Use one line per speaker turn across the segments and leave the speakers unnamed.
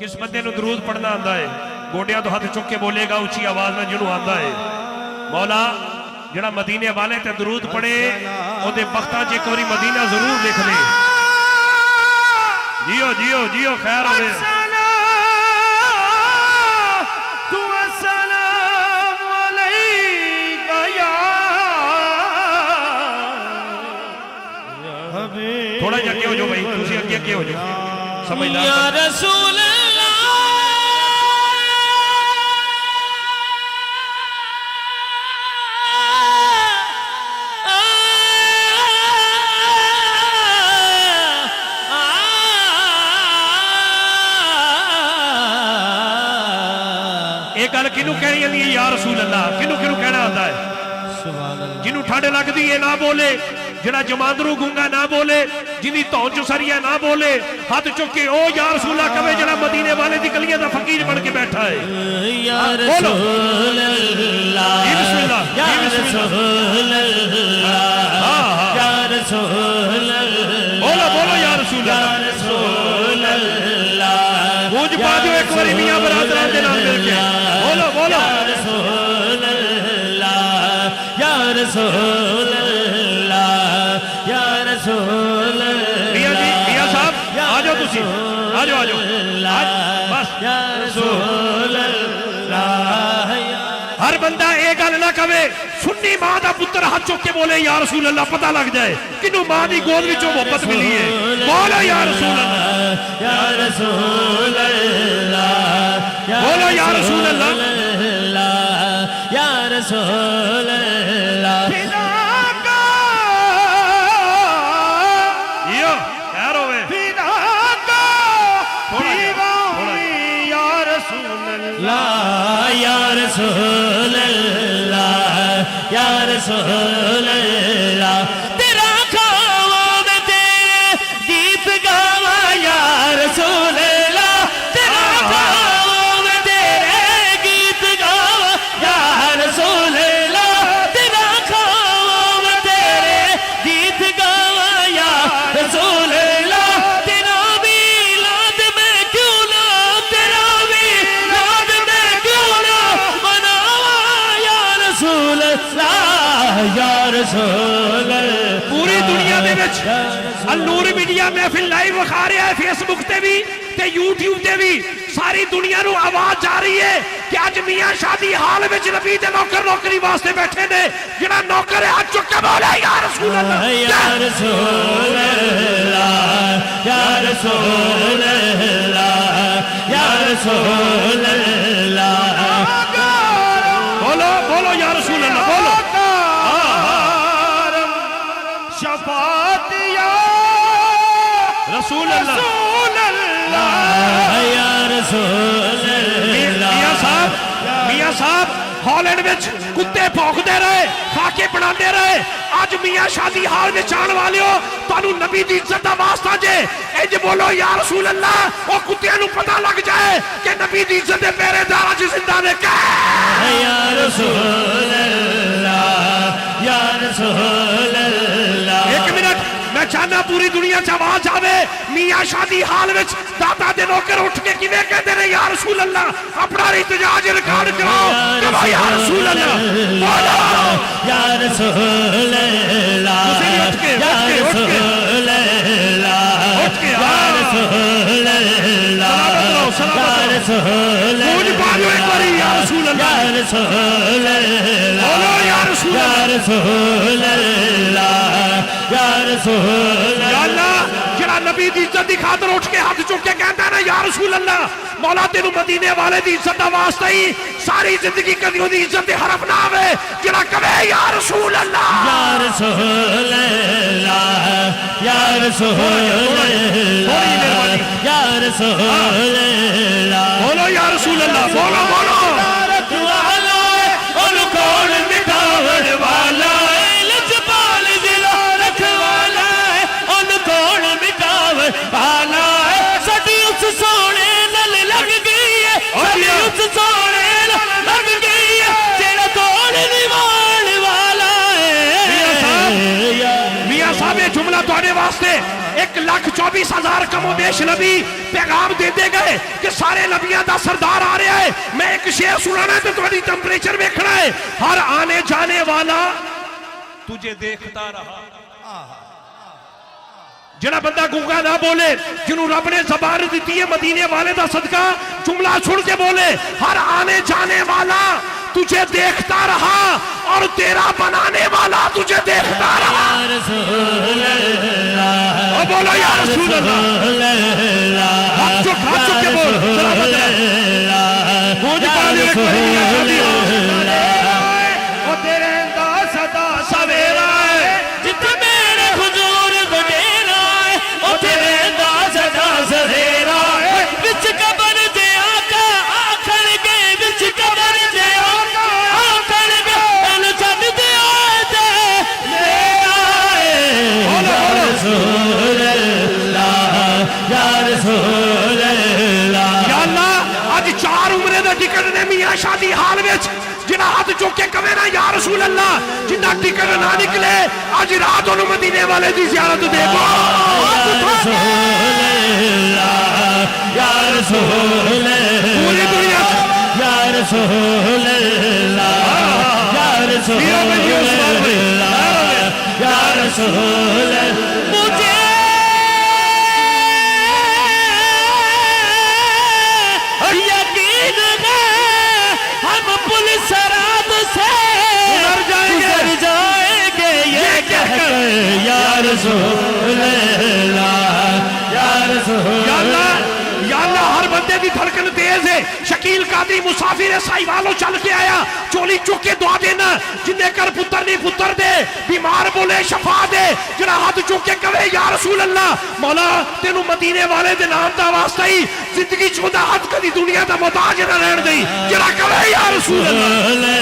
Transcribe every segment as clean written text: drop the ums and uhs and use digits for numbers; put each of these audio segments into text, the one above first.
کس بندے نو درود پڑھنا آندا ہے گوڈیاں تو ہاتھ چک کے بولے گا اچھی آواز میں جنوں آندا ہے مولا جڑا مدینے والے تے درود پڑھے او دے بختاں چ ایک واری مدینہ ضرور لکھ لے جیو جیو جیو خیر ہوے تھوڑا جا کے ہو جو بھائی تسی اگے اگے ہو جو سمجھدار
یا رسول
ایک گل کنوں کہنی ہے یا رسول اللہ کنوں کنوں کہنا آتا ہے جنوں ٹھاڈے لگ دی یہ نہ بولے جڑا جماندرو گونگا نہ بولے جنی تون چو سریہ نہ بولے ہاتھ چکے او یا رسول اللہ کبھے جڑا مدینے والے دی گلیاں دا فقیر بن کے بیٹھا ہے
یا رسول اللہ یا رسول اللہ یا رسول اللہ
بولو بولو یا رسول
اللہ
گونج پا جو ایک واری میاں برادران دے نام مل کے بولو بولو
یا رسول اللہ یا رسول اللہ یا رسول
میاں جی میاں صاحب آجو تسی آجو آجو بس
یا رسول اللہ
ہر بندہ ایک گل نہ کہے سنی ماں دا پتر ہاتھ چوک کے بولے یا رسول اللہ پتہ لگ جائے کنوں ماں دی گود وچوں محبت ملی ہے بولو یا رسول اللہ
یا رسول اللہ
بولو یا رسول اللہ
یا رسول اللہ
یہ خیر ہوئے
یا رسول اللہ یا رسول اللہ تیرا کھاواں میں تیرے گیت گاواں یا رسول اللہ تیرا کھاواں میں تیرے گیت گاواں یا رسول اللہ تیرا کھاواں میں تیرے گیت گاواں یا رسول اللہ تیرا میلاد میں کیوں نہ تیرا میلاد میں کیوں نہ مناواں یا رسول اللہ یا رسول اللہ
پوری دنیا دے وچ النور میڈیا محفل لائیو وکھا رہا ہے فیس بک تے بھی تے یوٹیوب تے بھی ساری دنیا نو آواز جا رہی ہے کہ اج میاں شادی حال وچ نبی دے نوکر نوکری واسطے بیٹھے نے جڑا نوکر ہے ہاتھ چک کے بولے یا رسول اللہ
یا رسول اللہ یا رسول اللہ یا رسول اللہ
بولو بولو یا رسول اللہ بولو
شفاعت یا
رسول اللہ
یا رسول اللہ
میاں صاحب ہالینڈ وچ کتے بھونکدے رہے خاکے بناندے رہے اج میاں شادی حال میں چان والے ہو تانوں نبی دی عزت دا واسطہ جے انج بولو یا رسول اللہ او کتےاں نوں پتہ لگ جائے کہ نبی دی عزت دے پہرے دار اج زندہ نے کہ
یا رسول اللہ یا رسول اللہ
ایک منٹ میں چاہنا پوری دنیا چ آواز آوے میاں شادی حال وچ دادا دے نوکر اٹھ کے کیویں کہندے نے یا رسول اللہ اپنا احتجاج ریکارڈ کراؤ کہ یا رسول اللہ بولو
یا رسول اللہ یا رسول اللہ یا رسول اللہ یا رسول
گونج پاڑو ایک باری یا رسول اللہ
یا رسول اللہ
بولو یا رسول
یا
اللہ
رسول اللہ یا رسول
یا اللہ جڑا نبی دی عزت دی خاطر اٹھ کے ہاتھ چک کے کہندا ہے نا یا رسول اللہ مولا تینوں مدینے والے دی عزت دا واسطہ ہی ساری زندگی کدی دی عزت دے حرف نہ آوے جڑا کہے یا رسول اللہ
یا رسول اللہ یا رسول اللہ یا رسول اللہ
بولو یا رسول اللہ بولو بولو
ان کون مٹاون والا لجپال ضلع رکھوالا ہے ان کون مٹاون والا ہے سٹی اس سونے نل لگ گئی ہے سٹی اس سونے نل لگ گئی ہے تیرا کون دیوان والا ہے
میاں صاحب یہ جملہ تواڈے واسطے 1,24,000 24,000 کم و بیش نبی پیغام دے دے گئے کہ سارے نبیاں دا سردار آ رہا ہے. میں ایک شعر سنانا ہے تو تمہاری ٹمپریچر میں کھڑا ہے. ہر آنے جانے والا تجھے دیکھتا رہا. جنہ بندہ گونگا نہ بولے, جنہوں رب نے زبان دیتی ہے مدینے والے دا صدقہ جملہ چھوڑ کے بولے, ہر آنے جانے والا تجھے دیکھتا رہا اور تیرا بنانے والا تجھے دیکھتا رہا. اور بولو یا رسول اللہ. ہاتھ چک کے بول. مجھ پانے ایک بڑی
وہ تیرے دا صدا
سویرا ہے
جت میرے حضور گڈیرا ہے, او تیرے دا صدا سویرا ہے. وچ قبر دے آقا آکھن گے, وچ قبر دے آقا آکھن گے, ان چھڈ دے آئے تے میرا ہے. یا رسول اللہ, یا رسول اللہ.
یا اللہ آج 4 عمرے دے ٹکٹ نے میاں شادی حال وچ جنہ ہاتھ چوک کے کہے نا یا رسول اللہ, جنہ ٹکٹ نہ نکلے آج رات انہوں مدینے والے دی زیارت دے گو.
یا رسول
پوری دنیا
یا رسول اللہ, یا رسول اللہ, یا رسول اللہ. مجھے یقین ہے ہم پولیس رات سے گزر جائیں گے یہ کہہ کر یا رسول اللہ, یا رسول
یا
اللہ.
اللہ, یا اللہ ہر بندے دی دھڑکن تیز ہے. شکیل قادری مسافر سائی والوں چل کے آیا, چولی چک کے دعا دینا, جندے کر پتر نہیں پتر دے, بیمار بولے شفا دے, جنہ ہاتھ چک کے کہے یا رسول اللہ. مولا تینوں مدینے والے دے نام دا واسطہ ہی زندگی چودہ ہاتھ کدی دنیا دا محتاج نہ رہن دئی, جنہ کہے یا رسول اللہ,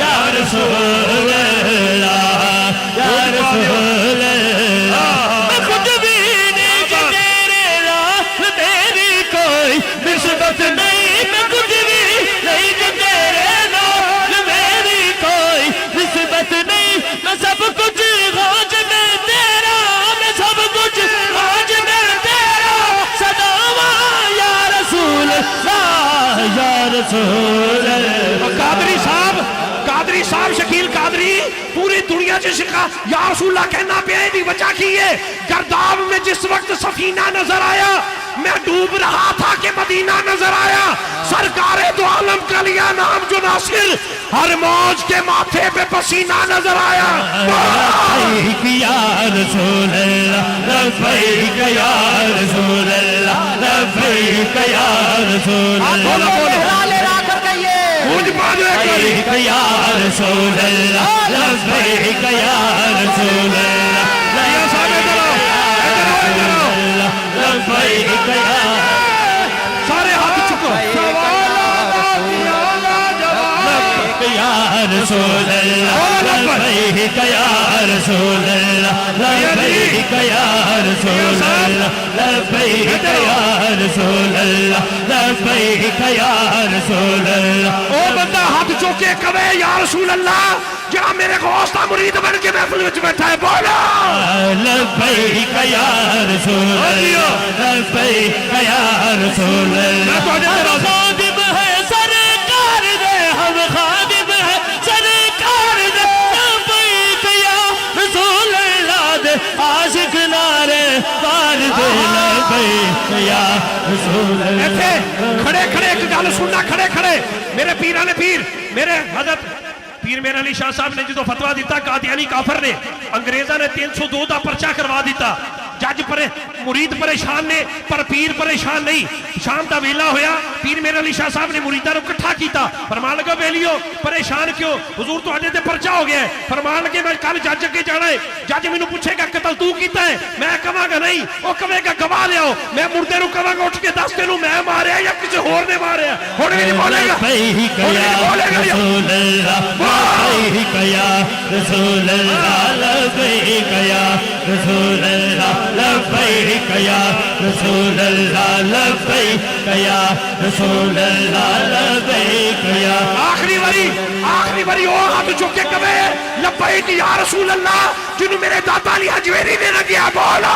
یا رسول اللہ, یا رسول اللہ. میں خود بھی نہیں کہ تیرے راہ تیری کوئی نسبت نہیں, میں خود بھی نہیں کہ تیرے راہ میری کوئی نسبت نہیں. میں سب کچھ غوج میں تیرا, میں سب کچھ غوج میں تیرا. صداواں یا رسول اللہ, یا رسول اللہ.
قادری صاحب شکیل قادری پوری دنیا سے شکا یا رسول اللہ کہنا پہ ہے. وجہ کی ہے, گرداب میں جس وقت سفینہ نظر آیا میں ڈوب رہا تھا کہ مدینہ نظر آیا. سرکار دو عالم کا لیا نام جو ناصر, ہر موج کے ماتھے پہ پسینہ نظر آیا.
لبیک یا رسول اللہ, لبیک یا رسول اللہ, لبیک یا رسول اللہ.
مجھ پانے
لبیک یا رسول اللہ, لبیک یا رسول اللہ, لبیک یا.
سارے ہاتھ چکو.
یا رسول اللہ, لبیک یا رسول اللہ, لبیک یا رسول اللہ, لبیک یا رسول اللہ, لبیک یا رسول اللہ.
او بندہ ہاتھ چوکے کہے یا رسول اللہ, جہاں میرے غوث دا مرید بن کے محفل وچ بیٹھا ہے, بولا
لبیک یا رسول اللہ, لبیک یا رسول اللہ. ہم خادم ہے سرکار دے, ہم خادم ہے سرکار دے, لبیک یا رسول اللہ دے, عاشق نعرے پار دے, لبیک یا رسول اللہ.
کھڑے کھڑے ایک گل سننا, کھڑے کھڑے میرے پیراں نے پیر, میرے حضرت پیر میرا علی شاہ صاحب نے جدو فتوہ دیتا قادیانی کافر نے, انگریزہ نے 302 دا پرچہ کروا دیتا. جج مرید پریشان نے پر پیر پریشان نہیں. شام دا ویلا ہویا, پیر میرا علی شاہ صاحب نے مریدہ رو کٹھا کیتا. فرمان لگا ویلیو پریشان کیوں, حضور تو آجے دے پرچہ ہو گیا ہے. فرمان لگے میں کل جج کے جانا ہے, جج میں نو پوچھے گا قتل تو کیتا ہے, میں کہاں گا نہیں, وہ کہے گا گواہ لے آؤ, میں مردے رو کہاں گا اٹھ کے دس دنوں میں ماریا یا کسی اور نے ماریا, ہونے نہیں بولے گا,
رسول اللہ, لبیک یا رسول اللہ, لبیک یا رسول اللہ. لبیک یا رسول اللہ لبیک یا رسول اللہ لبیک یا
آخری باری وہ ہاتھ چک کے کہے لبیک یا رسول اللہ جنہوں میرے داتا علی حجویری نے رکھیا بولا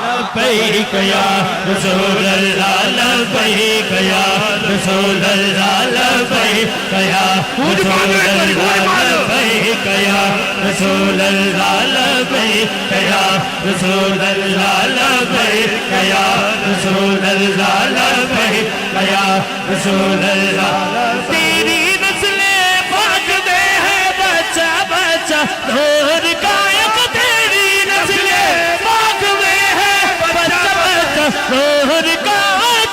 لبیک یا رسول اللہ لبیک یا رسول اللہ لبیک یا رسول اللہ لبیک یا رسول اللہ لبیک یا رسول اللہ لبیک یا رسول اللہ لبیک یا رسول اللہ تیری نسل پاک دے ہے بچہ بچہ نور کا ایک تیری نسل پاک دے ہے بچہ بچہ نور کا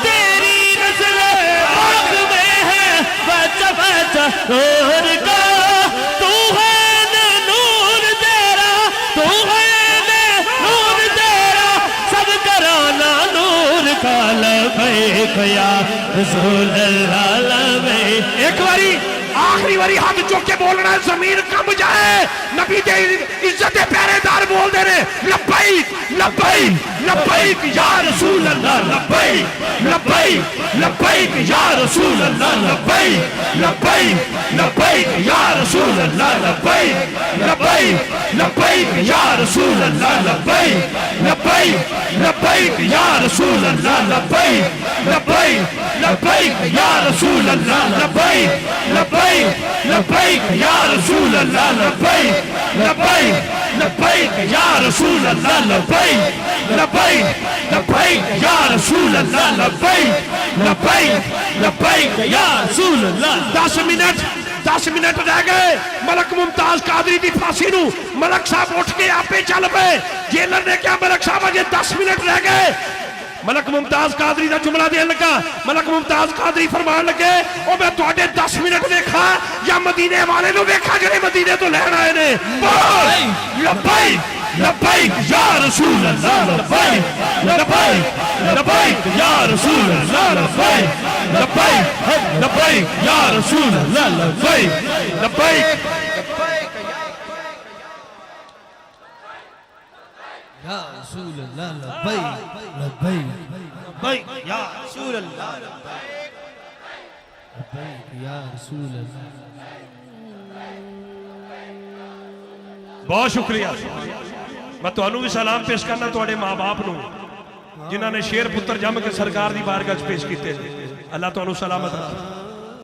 تیری نسل پاک دے ہے بچہ بچہ نور کا تو ہے نور تیرا تو ہے نور تیرا سب کرانا نور کا لبیک یا رسول اللہ لبیک
ایک باری آخری باری ہاتھ چک کے بولنا ہے زمین کم جائے نبی دے عزت پیرے دار بول دے رہے لبیک لبیک لبیک یا رسول اللہ لبیک لبیک لبیک یا رسول اللہ لبیک لبیک لبیک یا رسول اللہ لبیک لبیک لبیک یا رسول اللہ لبیک لبیک لبیک یا رسول اللہ لبیک لبیک لبیک یا رسول اللہ لبیک لبیک لبیک یا رسول اللہ لبیک لبیک لبیک یا رسول اللہ لبیک لبیک لبیک یا رسول اللہ لبیک لبیک لبیک یا رسول اللہ 10 منٹ رہ گئے ملک ممتاز قادری دی پھانسی نو ملک صاحب اٹھ کے آپے چل پے جیلر نے کیا ملک صاحب اجے 10 منٹ رہ گئے ملک ممتاز قادری دا جملہ دین لگا ملک ممتاز قادری فرمان لگے او میں تواڈے 10 منٹ دیکھا یا مدینے والے نو دیکھا جڑے مدینے تو لین آئے نے بول لبیک لبیک یا رسول اللہ لبیک لبیک لبیک یا رسول اللہ لبیک لبیک لبیک یا رسول اللہ لبیک لبیک
یا رسول اللہ لبیک لبیک لبیک یا رسول اللہ لبیک یا رسول اللہ
بہت شکریہ میں تانوں بھی سلام پیش کرنا تواڈے ماں باپ نو جنہاں نے شیر پتر جم کے سرکار دی بارگاہ وچ پیش کیتے اللہ تانوں سلامت رکھے